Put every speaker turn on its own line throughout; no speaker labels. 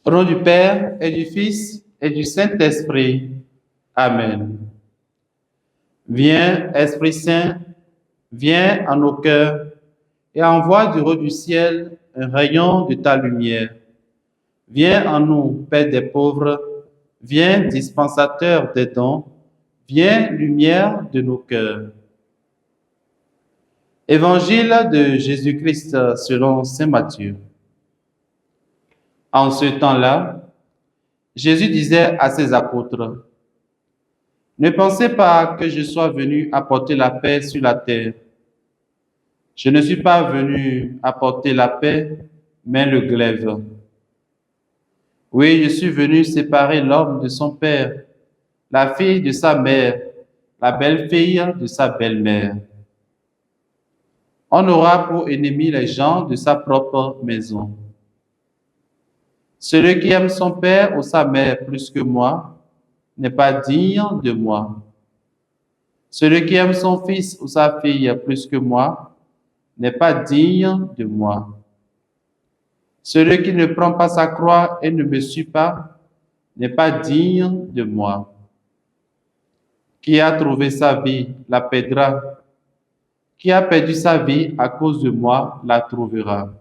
Au nom du Père et du Fils et du Saint-Esprit. Amen. Viens, Esprit Saint, viens en nos cœurs et envoie du haut du ciel un rayon de ta lumière. Viens en nous, Père des pauvres, viens, dispensateur des dons, viens, lumière de nos cœurs. Évangile de Jésus-Christ selon saint Matthieu. En ce temps-là, Jésus disait à ses apôtres, « Ne pensez pas que je sois venu apporter la paix sur la terre. Je ne suis pas venu apporter la paix, mais le glaive. Oui, je suis venu séparer l'homme de son père, la fille de sa mère, la belle-fille de sa belle-mère. On aura pour ennemis les gens de sa propre maison. Celui qui aime son père ou sa mère plus que moi n'est pas digne de moi. Celui qui aime son fils ou sa fille plus que moi n'est pas digne de moi. Celui qui ne prend pas sa croix et ne me suit pas n'est pas digne de moi. Qui a trouvé sa vie la perdra. Qui a perdu sa vie à cause de moi la trouvera.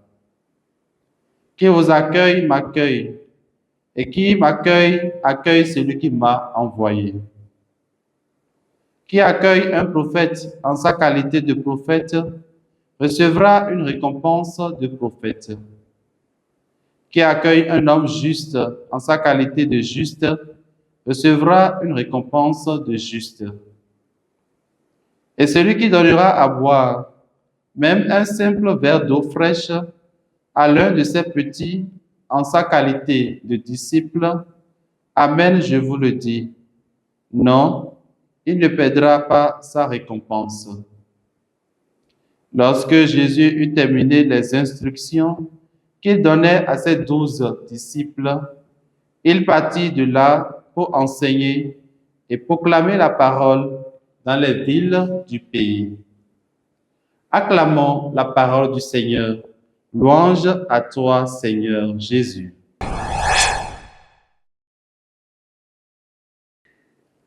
Qui vous accueille m'accueille, et qui m'accueille accueille celui qui m'a envoyé. Qui accueille un prophète en sa qualité de prophète recevra une récompense de prophète. Qui accueille un homme juste en sa qualité de juste recevra une récompense de juste. Et celui qui donnera à boire même un simple verre d'eau fraîche à l'un de ses petits en sa qualité de disciple, amen, je vous le dis, non, il ne perdra pas sa récompense. Lorsque Jésus eut terminé les instructions qu'il donnait à ses 12 disciples, il partit de là pour enseigner et proclamer la parole dans les villes du pays. Acclamons la parole du Seigneur. Louange à toi, Seigneur Jésus.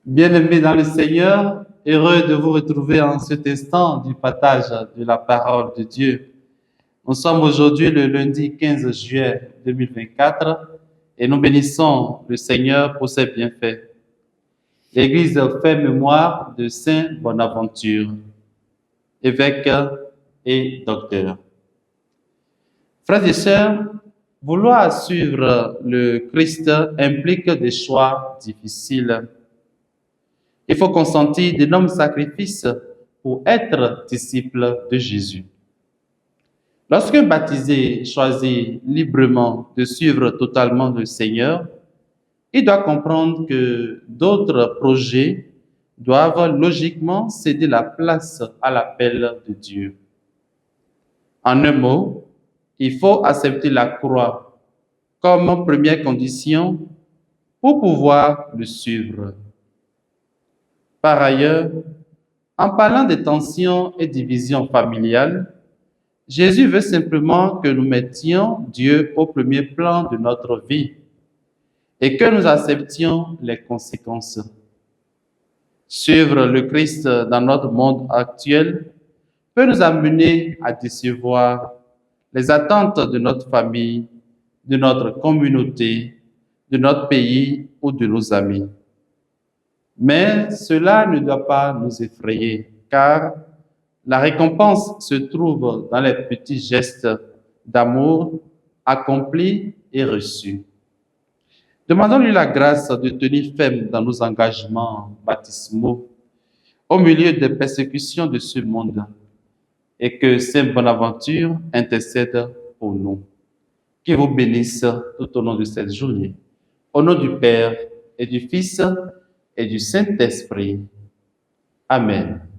Bien-aimés dans le Seigneur, heureux de vous retrouver en cet instant du partage de la parole de Dieu. Nous sommes aujourd'hui le lundi 15 juillet 2024 et nous bénissons le Seigneur pour ses bienfaits. L'Église fait mémoire de Saint Bonaventure, évêque et docteur. Frères et sœurs, vouloir suivre le Christ implique des choix difficiles. Il faut consentir d'énormes sacrifices pour être disciple de Jésus. Lorsqu'un baptisé choisit librement de suivre totalement le Seigneur, il doit comprendre que d'autres projets doivent logiquement céder la place à l'appel de Dieu. En un mot, il faut accepter la croix comme première condition pour pouvoir le suivre. Par ailleurs, en parlant des tensions et divisions familiales, Jésus veut simplement que nous mettions Dieu au premier plan de notre vie et que nous acceptions les conséquences. Suivre le Christ dans notre monde actuel peut nous amener à décevoir les attentes de notre famille, de notre communauté, de notre pays ou de nos amis. Mais cela ne doit pas nous effrayer, car la récompense se trouve dans les petits gestes d'amour accomplis et reçus. Demandons-lui la grâce de tenir ferme dans nos engagements baptismaux au milieu des persécutions de ce monde et que Saint Bonaventure intercède pour nous. Qu'il vous bénisse tout au long de cette journée. Au nom du Père et du Fils et du Saint-Esprit. Amen.